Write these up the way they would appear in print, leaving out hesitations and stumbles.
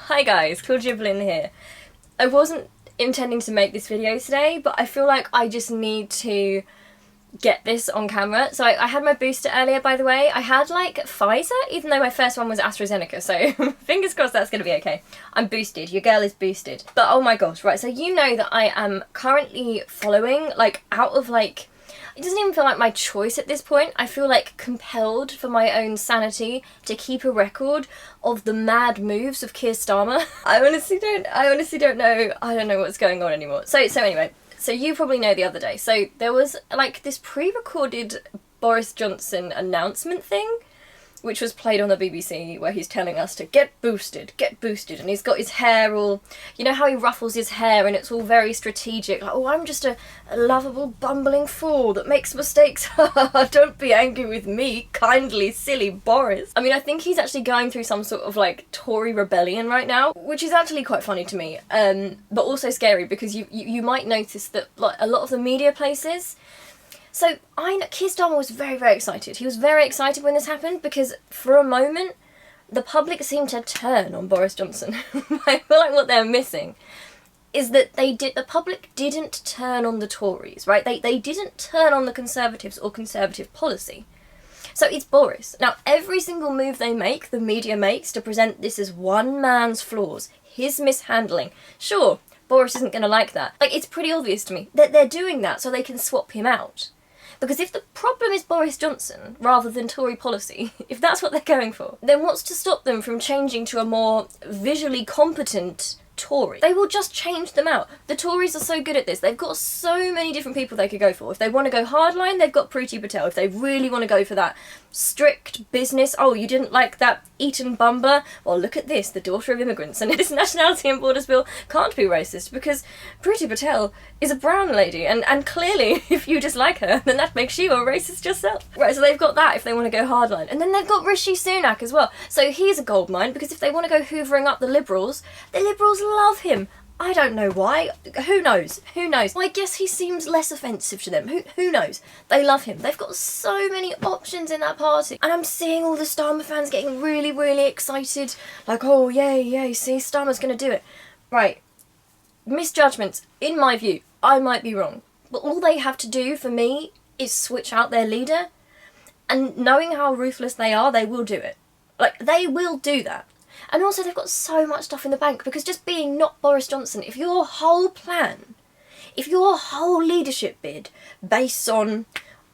Hi guys, Claudia here. I wasn't intending to make this video today, but I feel like I just need to get this on camera. So I had my booster earlier, by the way. I had like Pfizer, even though my first one was AstraZeneca, so fingers crossed that's gonna be okay. I'm boosted, your girl is boosted. But oh my gosh, right, so you know that I am currently following, like, out of like, it doesn't even feel like my choice at this point. I feel like compelled for my own sanity to keep a record of the mad moves of Keir Starmer. I honestly don't know. I don't know what's going on anymore. So anyway, so you probably know the other day. So there was like this pre-recorded Boris Johnson announcement thing, which was played on the BBC, where he's telling us to get boosted, and he's got his hair all, you know how he ruffles his hair and it's all very strategic, like, oh, I'm just a lovable bumbling fool that makes mistakes, don't be angry with me, kindly silly Boris. I mean, I think he's actually going through some sort of like Tory rebellion right now, which is actually quite funny to me, but also scary, because you might notice that like a lot of the media places. So Keir Starmer was very, very excited. He was very excited when this happened, because for a moment the public seemed to turn on Boris Johnson. I feel like what they're missing is that the public didn't turn on the Tories, right? They didn't turn on the Conservatives or Conservative policy. So it's Boris. Now, every single move they make, the media makes, to present this as one man's flaws, his mishandling. Sure, Boris isn't going to like that. Like, it's pretty obvious to me that they're doing that so they can swap him out. Because if the problem is Boris Johnson, rather than Tory policy, if that's what they're going for, then what's to stop them from changing to a more visually competent Tory? They will just change them out. The Tories are so good at this. They've got so many different people they could go for. If they want to go hardline, they've got Priti Patel. If they really want to go for that strict business, oh, you didn't like that Eton bumper? Well, look at this, the daughter of immigrants. And this Nationality and Borders Bill can't be racist, because Priti Patel is a brown lady, and clearly, if you dislike her, then that makes you a racist yourself. Right, so they've got that if they want to go hardline. And then they've got Rishi Sunak as well. So he's a goldmine, because if they want to go hoovering up the Liberals love him. I don't know why. Who knows? Who knows? Well, I guess he seems less offensive to them. Who knows? They love him. They've got so many options in that party. And I'm seeing all the Starmer fans getting really, really excited. Like, oh, yay, see, Starmer's gonna do it. Right. Misjudgments. In my view, I might be wrong. But all they have to do for me is switch out their leader. And knowing how ruthless they are, they will do it. Like, they will do that. And also they've got so much stuff in the bank, because just being not Boris Johnson, if your whole leadership bid based on,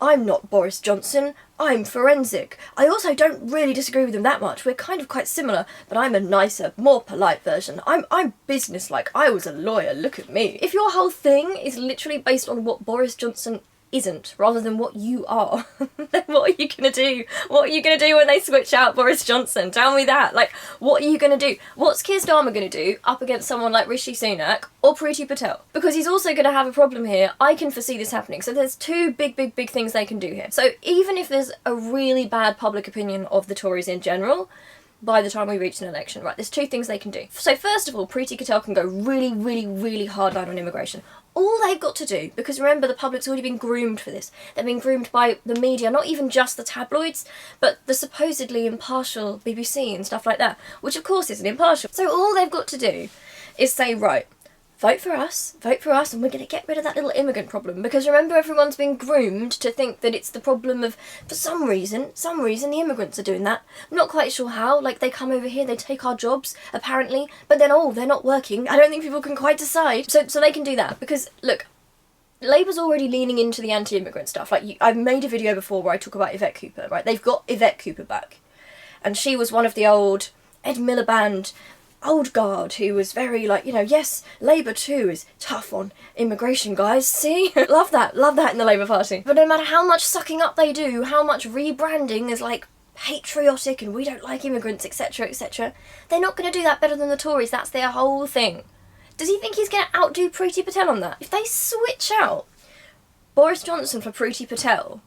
I'm not Boris Johnson, I'm forensic. I also don't really disagree with him that much. We're kind of quite similar, but I'm a nicer, more polite version. I'm businesslike. I was a lawyer, look at me. If your whole thing is literally based on what Boris Johnson isn't, rather than what you are, then what are you gonna do? What are you gonna do when they switch out Boris Johnson? Tell me that. Like, what are you gonna do? What's Keir Starmer gonna do up against someone like Rishi Sunak or Priti Patel? Because he's also gonna have a problem here. I can foresee this happening. So there's two big things they can do here. So even if there's a really bad public opinion of the Tories in general, by the time we reach an election, right, there's two things they can do. So first of all, Priti Patel can go really hardline on immigration. All they've got to do, because remember, the public's already been groomed for this. They've been groomed by the media, not even just the tabloids, but the supposedly impartial BBC and stuff like that, which of course isn't impartial. So all they've got to do is say, right, vote for us, and we're going to get rid of that little immigrant problem. Because remember, everyone's been groomed to think that it's the problem of, for some reason, the immigrants are doing that. I'm not quite sure how. Like, they come over here, they take our jobs, apparently, but then, oh, they're not working. I don't think people can quite decide. So they can do that. Because, look, Labour's already leaning into the anti-immigrant stuff. Like, I've made a video before where I talk about Yvette Cooper, right? They've got Yvette Cooper back. And she was one of the old Ed Miliband old guard who was very like, you know, yes, Labour too is tough on immigration, guys, see? love that in the Labour Party. But no matter how much sucking up they do, how much rebranding is like patriotic and we don't like immigrants, etc, they're not going to do that better than the Tories. That's their whole thing. Does he think he's going to outdo Priti Patel on that? If they switch out Boris Johnson for Priti Patel,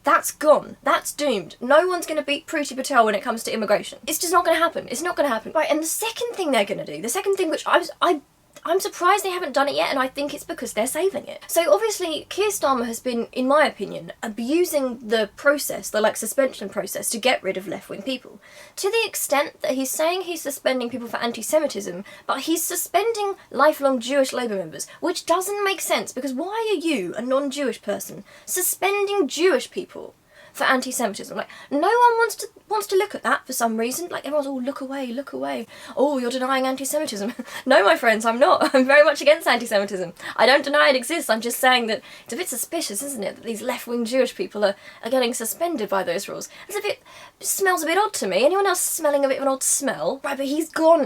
that's gone. That's doomed. No one's going to beat Priti Patel when it comes to immigration. It's just not going to happen. It's not going to happen. Right, and the second thing they're going to do, the second thing which I I'm surprised they haven't done it yet, and I think it's because they're saving it. So obviously, Keir Starmer has been, in my opinion, abusing the process, the like suspension process, to get rid of left-wing people. To the extent that he's saying he's suspending people for anti-Semitism, but he's suspending lifelong Jewish Labour members, which doesn't make sense, because why are you, a non-Jewish person, suspending Jewish people for anti-Semitism? Like, no one wants to look at that for some reason. Like, everyone's all, look away, look away. Oh, you're denying anti-Semitism. No, my friends, I'm not. I'm very much against anti-Semitism. I don't deny it exists. I'm just saying that it's a bit suspicious, isn't it, that these left-wing Jewish people are getting suspended by those rules. It smells a bit odd to me. Anyone else smelling a bit of an odd smell? Right, but he's gone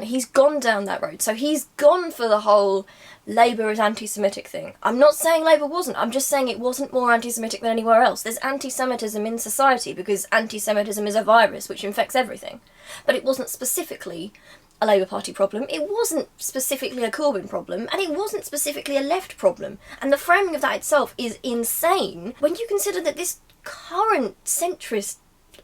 down that road. So he's gone for the whole Labour is anti-Semitic thing. I'm not saying Labour wasn't, I'm just saying it wasn't more anti-Semitic than anywhere else. There's anti-Semitism in society because anti-Semitism is a virus which infects everything. But it wasn't specifically a Labour Party problem, it wasn't specifically a Corbyn problem, and it wasn't specifically a left problem. And the framing of that itself is insane when you consider that this current centrist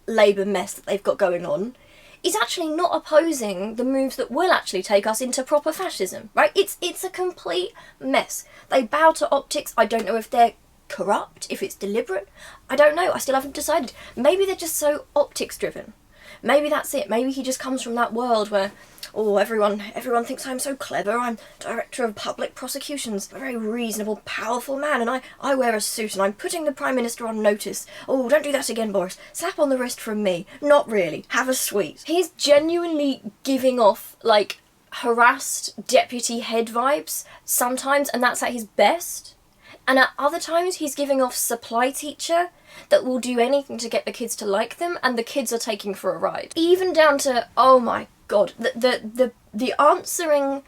Labour mess that they've got going on is actually not opposing the moves that will actually take us into proper fascism, right? It's a complete mess. They bow to optics. I don't know if they're corrupt, if it's deliberate. I don't know. I still haven't decided. Maybe they're just so optics driven. Maybe that's it. Maybe he just comes from that world where, oh, everyone thinks I'm so clever. I'm Director of Public Prosecutions, a very reasonable, powerful man, and I wear a suit and I'm putting the Prime Minister on notice. Oh, don't do that again, Boris. Slap on the wrist from me. Not really. Have a sweet. He's genuinely giving off, like, harassed deputy head vibes sometimes, and that's at his best. And at other times, he's giving off supply teacher that will do anything to get the kids to like them, and the kids are taking for a ride. Even down to, oh my god, the answering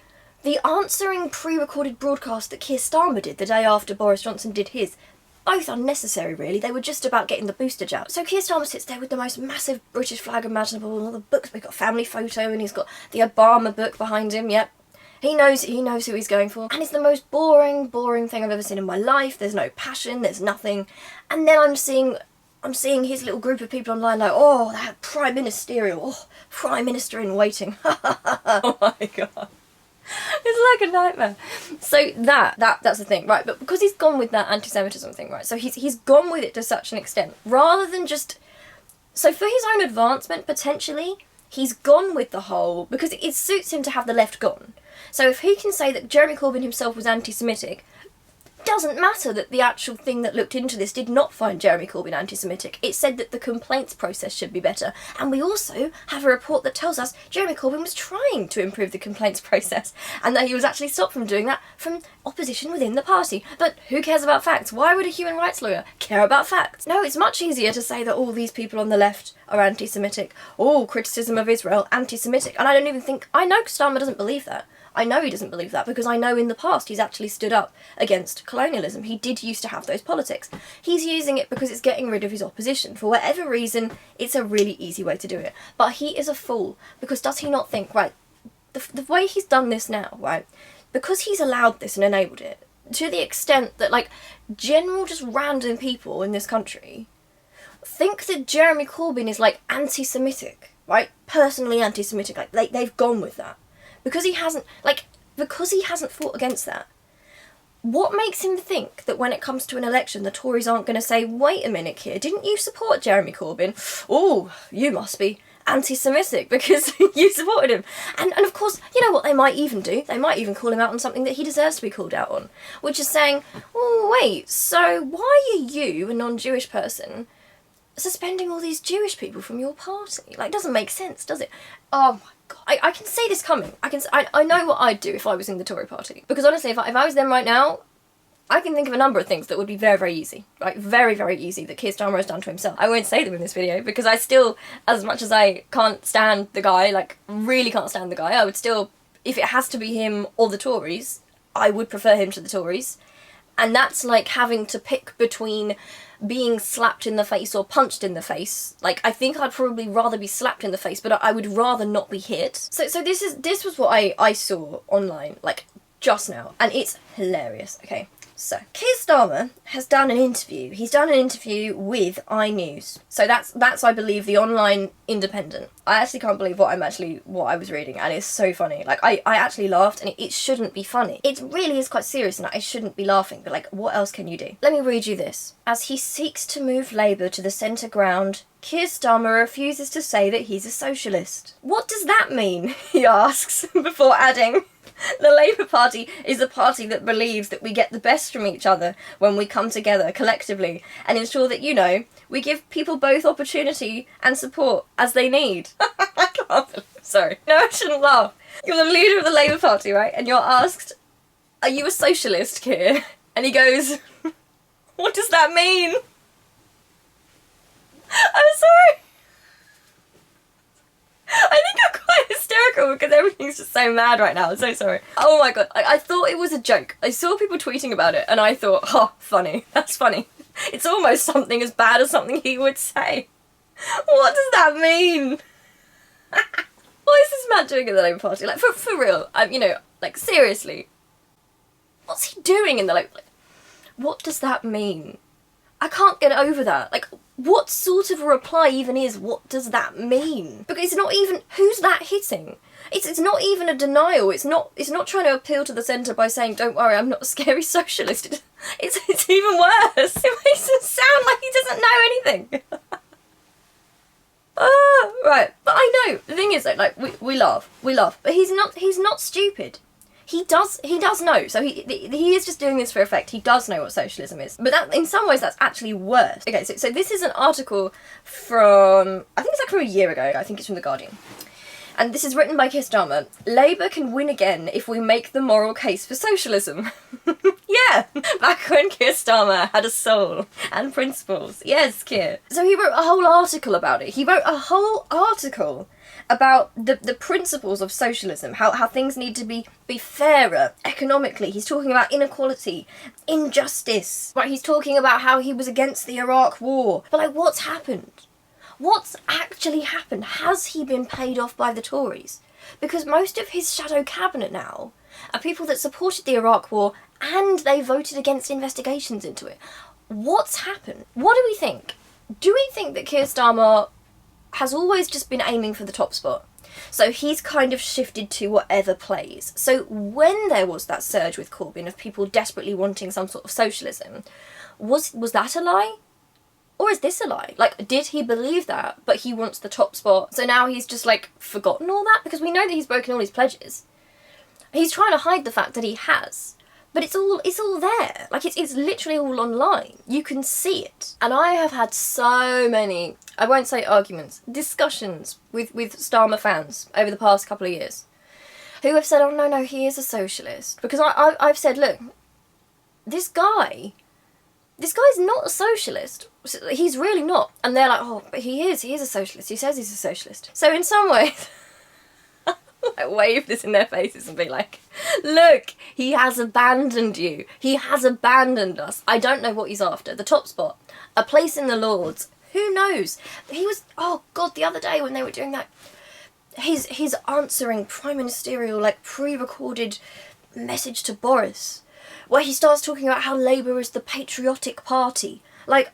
pre-recorded broadcast that Keir Starmer did the day after Boris Johnson did his. Both unnecessary, really. They were just about getting the booster jab. So Keir Starmer sits there with the most massive British flag imaginable, and all the books. We've got a family photo, and he's got the Obama book behind him. Yep. He knows who he's going for. And it's the most boring thing I've ever seen in my life. There's no passion, there's nothing. And then I'm seeing his little group of people online like, oh, that Prime Ministerial, oh, Prime Minister in waiting. Oh my god. It's like a nightmare. So that's the thing, right? But because he's gone with that anti-Semitism thing, right? So he's gone with it to such an extent, rather than just, so for his own advancement, potentially, he's gone with the whole, because it suits him to have the left gone. So if he can say that Jeremy Corbyn himself was anti-Semitic, doesn't matter that the actual thing that looked into this did not find Jeremy Corbyn anti-Semitic. It said that the complaints process should be better. And we also have a report that tells us Jeremy Corbyn was trying to improve the complaints process, and that he was actually stopped from doing that from opposition within the party. But who cares about facts? Why would a human rights lawyer care about facts? No, it's much easier to say that all these people on the left are anti-Semitic. All criticism of Israel, anti-Semitic. And I don't even think, I know Starmer doesn't believe that. I know he doesn't believe that because I know in the past he's actually stood up against colonialism. He did used to have those politics. He's using it because it's getting rid of his opposition. For whatever reason, it's a really easy way to do it. But he is a fool, because does he not think, right, the way he's done this now, right, because he's allowed this and enabled it, to the extent that, like, general just random people in this country think that Jeremy Corbyn is, like, anti-Semitic, right, personally anti-Semitic, like, they've gone with that. Because he hasn't fought against that. What makes him think that when it comes to an election, the Tories aren't going to say, wait a minute, Keir, didn't you support Jeremy Corbyn? Oh, you must be anti-Semitic because you supported him. And of course, you know what they might even do? They might even call him out on something that he deserves to be called out on, which is saying, oh, wait, so why are you, a non-Jewish person, suspending all these Jewish people from your party? Like, it doesn't make sense, does it? Oh my god, I can see this coming. I know what I'd do if I was in the Tory party. Because honestly, if I was them right now, I can think of a number of things that would be very, very easy. Like, very, very easy that Keir Starmer has done to himself. I won't say them in this video, because I still, as much as I can't stand the guy, like, really can't stand the guy, I would still, if it has to be him or the Tories, I would prefer him to the Tories. And that's like having to pick between being slapped in the face or punched in the face. Like, I think I'd probably rather be slapped in the face, but I would rather not be hit. So this was what I saw online, like, just now, and it's hilarious, okay? So, Keir Starmer has done an interview. He's done an interview with iNews. So that's I believe, the online independent. I actually can't believe what I was reading, and it's so funny. Like, I actually laughed, and it shouldn't be funny. It really is quite serious, and I shouldn't be laughing, but like, what else can you do? Let me read you this. As he seeks to move Labour to the centre ground, Keir Starmer refuses to say that he's a socialist. What does that mean? He asks, before adding, the Labour Party is a party that believes that we get the best from each other when we come together collectively and ensure that, you know, we give people both opportunity and support as they need. I can't believe, sorry. No, I shouldn't laugh. You're the leader of the Labour Party, right? And you're asked, are you a socialist, Keir? And he goes, what does that mean? I'm sorry. I think I'm quite hysterical because everything's just so mad right now. I'm so sorry. Oh my god, I thought it was a joke. I saw people tweeting about it and I thought, oh, funny. That's funny. It's almost something as bad as something he would say. What does that mean? What is this man doing in the Labour Party? Like, for real, you know, like, seriously. What's he doing in the Labour Party? What does that mean? I can't get over that. Like, what sort of a reply even is, what does that mean? Because it's not even, who's that hitting? It's not even a denial. It's not trying to appeal to the centre by saying, don't worry, I'm not a scary socialist. It's even worse. It makes him sound like he doesn't know anything. Right. But I know, the thing is though, like, we laugh, but he's not stupid. He does know, so he is just doing this for effect. He does know what socialism is. But that, in some ways, that's actually worse. Okay, so this is an article from, I think it's like from a year ago. I think it's from The Guardian. And this is written by Keir Starmer. Labour can win again if we make the moral case for socialism. Yeah, back when Keir Starmer had a soul and principles. Yes, Keir. So he wrote a whole article about it. He wrote a whole article about the principles of socialism, how things need to be fairer economically. He's talking about inequality, injustice. Right, he's talking about how he was against the Iraq War. But like, what's happened? What's actually happened? Has he been paid off by the Tories? Because most of his shadow cabinet now are people that supported the Iraq War and they voted against investigations into it. What's happened? What do we think? Do we think that Keir Starmer has always just been aiming for the top spot? So he's kind of shifted to whatever plays. So when there was that surge with Corbyn of people desperately wanting some sort of socialism, was that a lie? Or is this a lie? Like, did he believe that, but he wants the top spot? So now he's just, like, forgotten all that? Because we know that he's broken all his pledges. He's trying to hide the fact that he has. But it's all there. Like, it's literally all online. You can see it. And I have had so many, I won't say arguments, discussions with Starmer fans over the past couple of years who have said, oh, no, he is a socialist. Because I've said, look, this guy's not a socialist. He's really not. And they're like, oh, but he is a socialist. He says he's a socialist. So in some ways, I wave this in their faces and be like, look, he has abandoned you. He has abandoned us. I don't know what he's after. The top spot, a place in the Lords. Who knows? He was, oh God, the other day when they were doing that, his answering prime ministerial, like, pre-recorded message to Boris, where he starts talking about how Labour is the patriotic party. Like,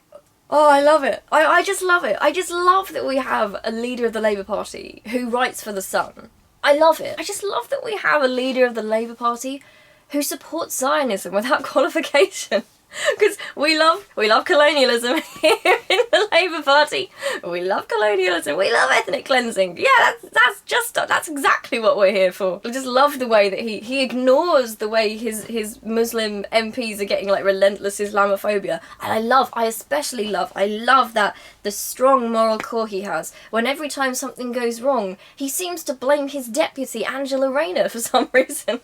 oh, I love it. I just love it. I just love that we have a leader of the Labour Party who writes for The Sun. I love it. I just love that we have a leader of the Labour Party who supports Zionism without qualification. Because we love colonialism here in the Labour Party. We love colonialism. We love ethnic cleansing. Yeah, that's exactly what we're here for. I just love the way that he ignores the way his Muslim MPs are getting, like, relentless Islamophobia. And I especially love that the strong moral core he has, when every time something goes wrong, he seems to blame his deputy, Angela Rayner, for some reason.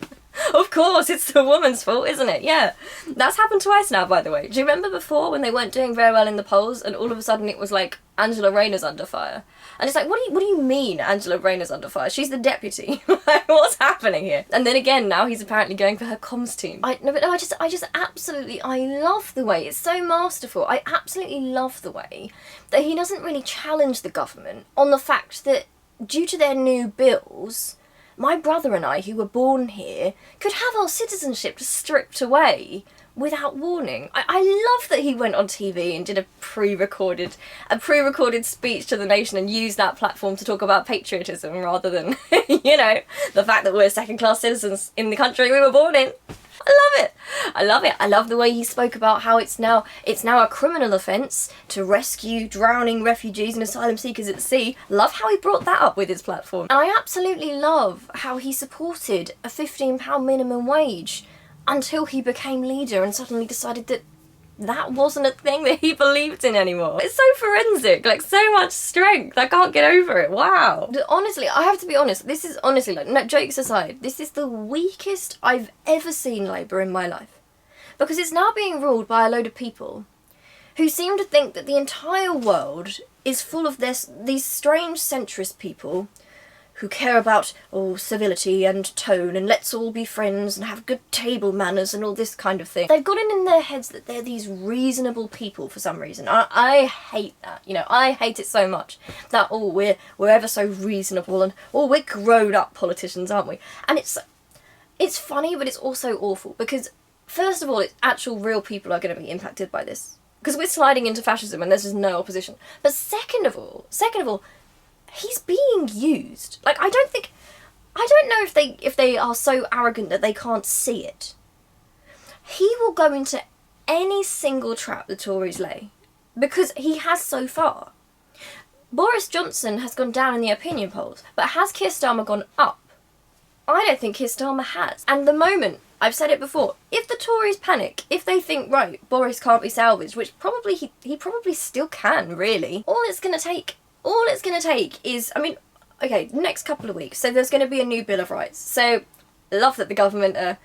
Of course, it's the woman's fault, isn't it? Yeah. That's happened twice now, by the way. Do you remember before when they weren't doing very well in the polls and all of a sudden it was like, Angela Rayner's under fire? And it's like, what do you mean Angela Rayner's under fire? She's the deputy. Like, what's happening here? And then again, now he's apparently going for her comms team. I just absolutely, I love the way, it's so masterful. I absolutely love the way that he doesn't really challenge the government on the fact that due to their new bills, My brother and I, who were born here, could have our citizenship stripped away without warning. I love that he went on TV and did a pre-recorded speech to the nation and used that platform to talk about patriotism rather than, you know, the fact that we're second-class citizens in the country we were born in. I love it. I love it. I love the way he spoke about how it's now a criminal offence to rescue drowning refugees and asylum seekers at sea. Love how he brought that up with his platform. And I absolutely love how he supported a £15 minimum wage until he became leader and suddenly decided that that wasn't a thing that he believed in anymore. It's so forensic, like so much strength. I can't get over it. Wow. Honestly, I have to be honest, this is honestly, like, no, jokes aside, this is the weakest I've ever seen Labour in my life. Because it's now being ruled by a load of people who seem to think that the entire world is full of these strange centrist people who care about, civility and tone and let's all be friends and have good table manners and all this kind of thing. They've got it in their heads that they're these reasonable people for some reason. I hate that, you know, I hate it so much. That, we're ever so reasonable and, we're grown up politicians, aren't we? And it's funny, but it's also awful because, first of all, it's actual real people are going to be impacted by this. Because we're sliding into fascism and there's just no opposition. But second of all, he's being used. Like, I don't know if they are so arrogant that they can't see it. He will go into any single trap the Tories lay, because he has so far. Boris Johnson has gone down in the opinion polls, but has Keir Starmer gone up? I don't think Keir Starmer has. And the moment, I've said it before, if the Tories panic, if they think, right, Boris can't be salvaged, which probably he probably still can, really, all it's going to take is, next couple of weeks, so there's going to be a new Bill of Rights. So, I love that the government are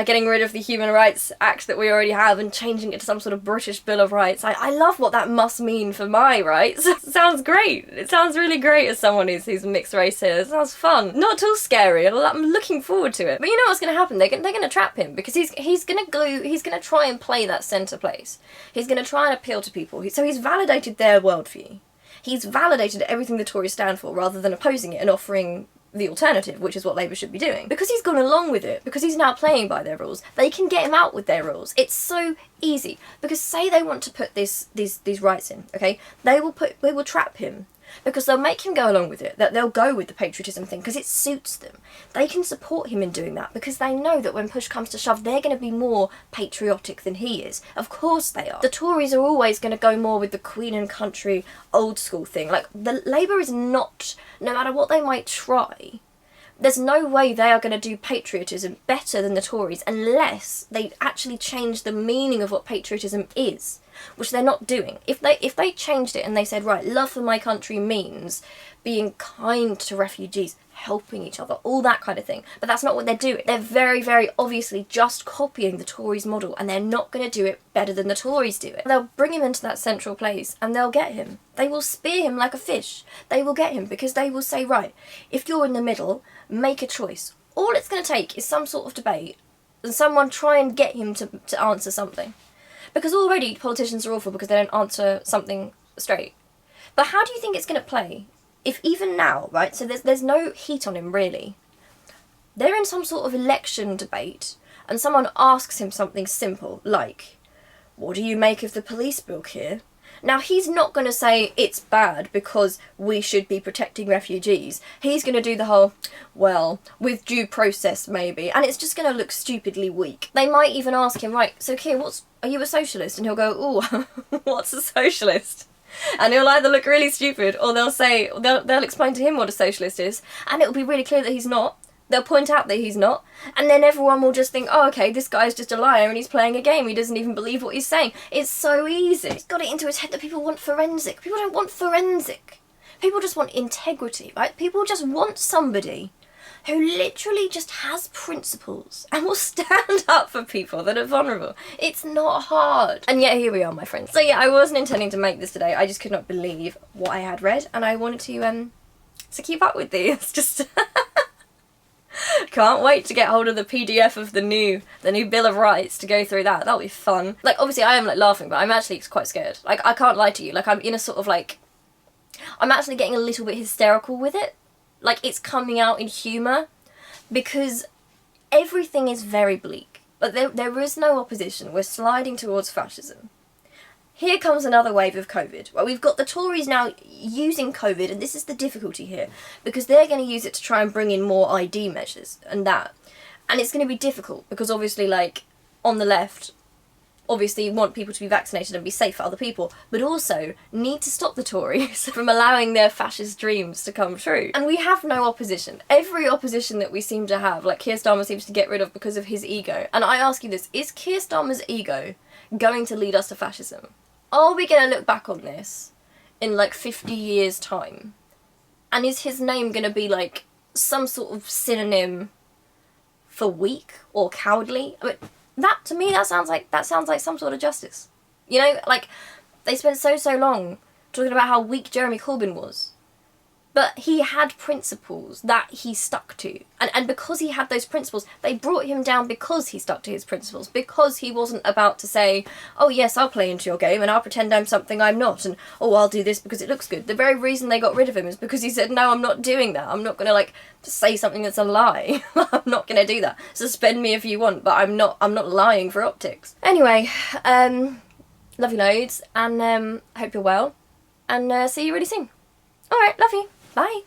getting rid of the Human Rights Act that we already have and changing it to some sort of British Bill of Rights. I love what that must mean for my rights. It sounds great. It sounds really great as someone who's mixed race here. It sounds fun. Not at all scary. I'm looking forward to it. But you know what's going to happen? They're going to trap him because he's going to try and play that centre place. He's going to try and appeal to people. So he's validated their worldview. He's validated everything the Tories stand for rather than opposing it and offering the alternative, which is what Labour should be doing. Because he's gone along with it, because he's now playing by their rules, they can get him out with their rules. It's so easy. Because say they want to put these rights in, okay? They will trap him. Because they'll make him go along with it, that they'll go with the patriotism thing because it suits them. They can support him in doing that because they know that when push comes to shove, they're going to be more patriotic than he is. Of course they are. The Tories are always going to go more with the Queen and country old school thing. Like, the Labour is not, no matter what they might try, there's no way they are going to do patriotism better than the Tories unless they actually change the meaning of what patriotism is, which they're not doing. If they changed it and they said, right, love for my country means being kind to refugees, helping each other, all that kind of thing. But that's not what they're doing. They're very, very obviously just copying the Tories' model, and they're not going to do it better than the Tories do it. They'll bring him into that central place and they'll get him. They will spear him like a fish. They will get him because they will say, right, if you're in the middle, make a choice. All it's going to take is some sort of debate and someone try and get him to answer something. Because already politicians are awful because they don't answer something straight. But how do you think it's going to play? If even now, right, so there's no heat on him really. They're in some sort of election debate and someone asks him something simple like, what do you make of the police bill, Keir? Now, he's not going to say it's bad because we should be protecting refugees. He's going to do the whole, well, with due process maybe, and it's just going to look stupidly weak. They might even ask him, right, so Keir, are you a socialist? And he'll go, ooh, what's a socialist? And he'll either look really stupid or they'll explain to him what a socialist is, and it'll be really clear that he's not. They'll point out that he's not, and then everyone will just think, oh, okay, this guy's just a liar and he's playing a game. He doesn't even believe what he's saying. It's so easy. He's got it into his head that people want forensic. People don't want forensic. People just want integrity, right? People just want somebody who literally just has principles and will stand up for people that are vulnerable. It's not hard. And yet here we are, my friends. So yeah, I wasn't intending to make this today. I just could not believe what I had read, and I wanted to keep up with these. Just can't wait to get hold of the PDF of the new Bill of Rights to go through that. That'll be fun. Like, obviously I am like laughing, but I'm actually quite scared. Like, I can't lie to you. Like, I'm in a sort of like, I'm actually getting a little bit hysterical with it. Like, it's coming out in humour. because everything is very bleak. Like, there is no opposition. We're sliding towards fascism. Here comes another wave of COVID. Well, we've got the Tories now using COVID, and this is the difficulty here, because they're going to use it to try and bring in more ID measures and that. And it's going to be difficult, because obviously, like, on the left, obviously want people to be vaccinated and be safe for other people, but also need to stop the Tories from allowing their fascist dreams to come true. And we have no opposition. Every opposition that we seem to have, like Keir Starmer seems to get rid of because of his ego. And I ask you this, is Keir Starmer's ego going to lead us to fascism? Are we going to look back on this in like 50 years' time? And is his name going to be like some sort of synonym for weak or cowardly? I mean, that, to me, that sounds like some sort of justice. You know, like, they spent so long talking about how weak Jeremy Corbyn was. But he had principles that he stuck to. And because he had those principles, they brought him down because he stuck to his principles. Because he wasn't about to say, oh yes, I'll play into your game and I'll pretend I'm something I'm not. And, oh, I'll do this because it looks good. The very reason they got rid of him is because he said, no, I'm not doing that. I'm not going to, like, say something that's a lie. I'm not going to do that. Suspend me if you want, but I'm not lying for optics. Anyway, love you loads, and hope you're well. And see you really soon. Alright, love you. Bye.